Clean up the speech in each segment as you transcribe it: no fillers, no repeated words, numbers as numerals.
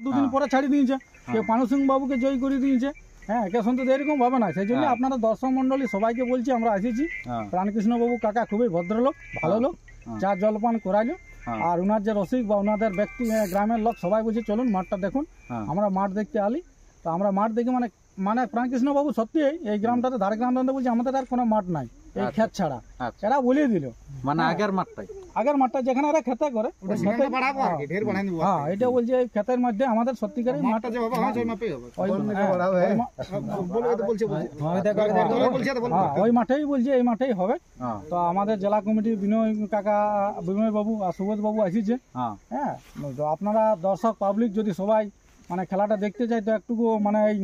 দুদিন পরে ছাড়ি দিয়েছে, কেউ পানু সিং বাবুকে জয় করে দিয়েছে। হ্যাঁ, কে শুনতে এরকম ভাবে না। সেই জন্য আপনারা দর্শক মন্ডলী সবাইকে বলছি, আমরা এসেছি। প্রাণকৃষ্ণ বাবু কাকা খুবই ভদ্রলোক, ভালো লোক, চা জলপান করাইলো। আর ওনার যে রসিক বা ওনাদের ব্যক্তি গ্রামের লোক সবাই বলছে চলুন মাঠটা দেখুন। আমরা মাঠ দেখতে আলি, তো আমরা মাঠ দেখে মানে প্রাণকৃষ্ণ বাবু সত্যি এই গ্রামটাতে ধারে গ্রামটাতে বলছে আমাদের আর কোনো মাঠ নাই এই ক্ষেত ছাড়া। এরা বলিয়ে দিল মানে আগের মাঠটা যেখানে এরা খেতে করে, হ্যাঁ এটা বলছে এই ক্ষেতের মধ্যে আমাদের সত্যিকার মাঠটা ওই মাঠেই বলছে, এই মাঠেই হবে। তো আমাদের জেলা কমিটির বিনয় বাবু আর সুবোধ বাবু আসিছে। হ্যাঁ, তো আপনারা দর্শক পাবলিক যদি সবাই মানে খেলাটা দেখতে চাই তো একটু মানে এই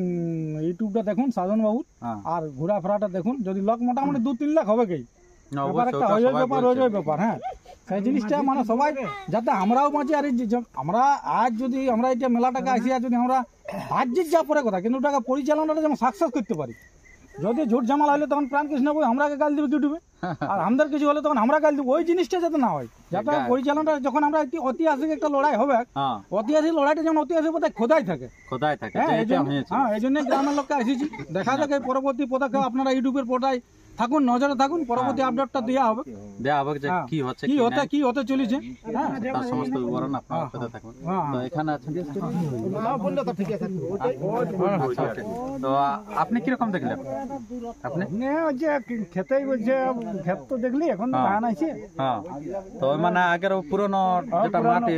ইউটিউবটা দেখুন সাধন বাবুর, আর ঘোরাফেরাটা দেখুন। যদি লোক মোটামুটি 2-3 লাখ হবে কি ব্যাপার, একটা ব্যাপার। হ্যাঁ, সেই জিনিসটা মানে সবাই যাতে আমরাও বাঁচি। আর আমরা আজ যদি আমরা এটা মেলাটাকে আসি, আর যদি আমরা বাহ্যিক যা পরে কথা, কিন্তু ওটাকে পরিচালনাটা যেমন সাকসেস করতে পারি। যদি ঝুট ঝামেলা হলে তখন প্রাণকৃষ্ণ বই আমরাকে গাল দেবে ইউটিউবে, আর আমাদের কিছু হলে তখন আমরা গাল দেবো। ওই জিনিসটা যাতে না হয়, যাতে পরিচালনাটা যখন আমরা ঐতিহাসিক একটা লড়াই হবে, ঐতিহাসিক লড়াইটা যেমন ঐতিহাসিক বোধহয় খোদাই থাকে। হ্যাঁ, এই জন্য গ্রামের লোককে এসেছি। দেখা যাক এই পরবর্তী পদক্ষেপ আপনারা ইউটিউবের পর্দায় থাকুন, নজরে থাকুন। পরবর্তী আপডেটটা দেওয়া হবে যে কি হতে চলেছে। হ্যাঁ, তার সমস্ত বিবরণ আপনারা পেতে থাকুন। তো এখানে আছেন, তো আপনি কি রকম দেখলেন? আপনি যে খেতেই বলছে, ক্ষেত তো দেখলি, এখন ধান আছে। হ্যাঁ, তো মানে আগের পুরনো যেটা মাঠ আছে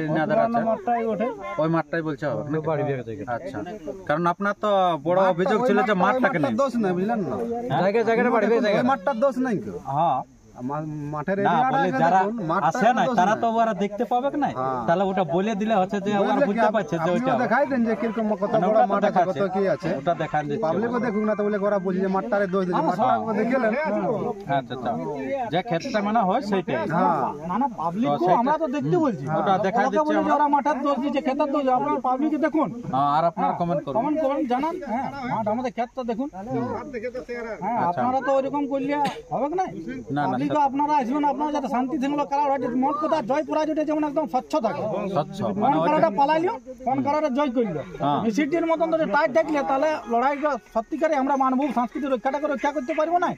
ওই মাঠটাই বলছে হবে। আচ্ছা, কারণ আপনার তো বড় অভিযোগ ছিল যে মাঠটাকে নিয়ে দোষ নাই, বুঝলেন না, জায়গাটা বাড়ি মাঠটার দোষ নাই তো। হ্যাঁ, যারা আসে না তারা তো ওরা দেখতে পাবে না, তাহলে ওটা বলে দিলে হচ্ছে যে ওরা বুঝতে পারছে যে ওটা দেখাই দেন যে কিরকম কত বড় মাঠ আছে, কত কি আছে, ওটা দেখান দিচ্ছে। পাবলিকও দেখুক না, তো বলে ওরা বলছে যে মাঠটারে দোষ দিচ্ছে, মাঠটা দেখলেন। আচ্ছা, যে ক্ষেত্রে মানে হয় সেইটাই। না পাবলিকও আমরা তো দেখতে বলছি, ওটা দেখাই দিচ্ছে। ওরা মাঠের দোষ দিচ্ছে, ক্ষেতের দোষ, আপনারা পাবলিকে দেখুন। আর আপনারা কমেন্ট করুন, জানান। হ্যাঁ, মাঠ আমাদের ক্ষেতটা দেখুন। হ্যাঁ, আপনারা তো ওইরকম করলে হবে না। আপনারা আসবেন, আপনারা যাতে শান্তি থাকলো কালার হয়। মোট কথা জয় পুরা যেটা যেমন একদম স্বচ্ছ থাকে, কোন কালারটা পালাইলো, কোন কালারটা জয় করলো, সিটির মতন যদি টাইট থাকলে তাহলে লড়াইটা সত্যিকারে আমরা মানব সংস্কৃতির রক্ষা করতে পারবো না।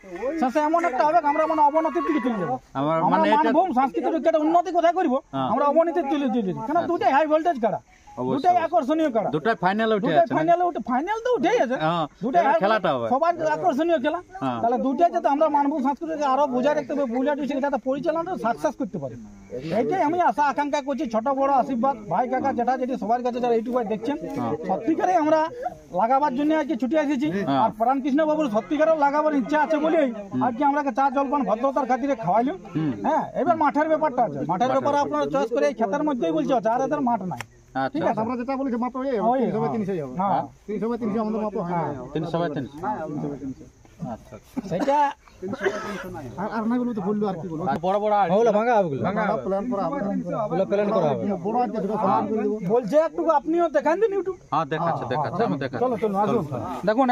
শেষে এমন একটা হবে আমরা মানে অবনতির দিকে চলে যাবো। আমরা মানব সংস্কৃতির রক্ষাটা উন্নতি কোথায় করবো, আমরা অবনতির চলে যাবো। কেন দুটাই হাই ভোল্টেজ কারা, দুটাই আকর্ষণীয় কারা, দুটাই ফাইনাল ফাইনাল তো উঠেই আছে, দুটাই খেলাটা হবে সবার আকর্ষণীয় খেলা। তাহলে দুটাই যাতে আমরা মানব সংস্কৃতিকে আরো বোঝা রাখতে হবে, বুঝা টুঝে যাতে পরিচালনাটা সাকসেস করতে পারি, এইটাই আমি আশা আকাঙ্ক্ষা করছি। ছোট বড় আশীর্বাদ, ভাই কাকা যেটা যেটি সবার কাছে যারা ইউটিউবে দেখছেন, সত্যিকারে আমরা লাগাবার জন্য আজকে ছুটে এসেছি। আর প্রাণকৃষ্ণ বাবুর সত্যিকারের লাগাবার ইচ্ছা আছে বলেই আজকে আমরা চা জলপান ভদ্রতার খাতিরে খাওয়াইলাম। হ্যাঁ, এবার মাঠের ব্যাপারটা আছে, মাঠের ব্যাপারে আপনারা চয়েস করে এই ক্ষেতের মধ্যেই বলছে আর এদের মাঠ নাই। ঠিক আছে, আমরা যেটা বলেছি মাপ 300 বাই 300 হবে। হ্যাঁ, 300 বাই 300 আমাদের মাপ হয় না, 300 বাই 300। আচ্ছা, সেটা আর না বলতে বললো। আর কি বলবো, বড় বড় ওগুলো ভাঙা হবে, প্ল্যান করা হবে, বড় আছে বলছে একটু আপনিও দেখান দিন ইউটিউব। হ্যাঁ, দেখাচ্ছে আমি দেখাচ্ছি। চলো আসুন দেখুন।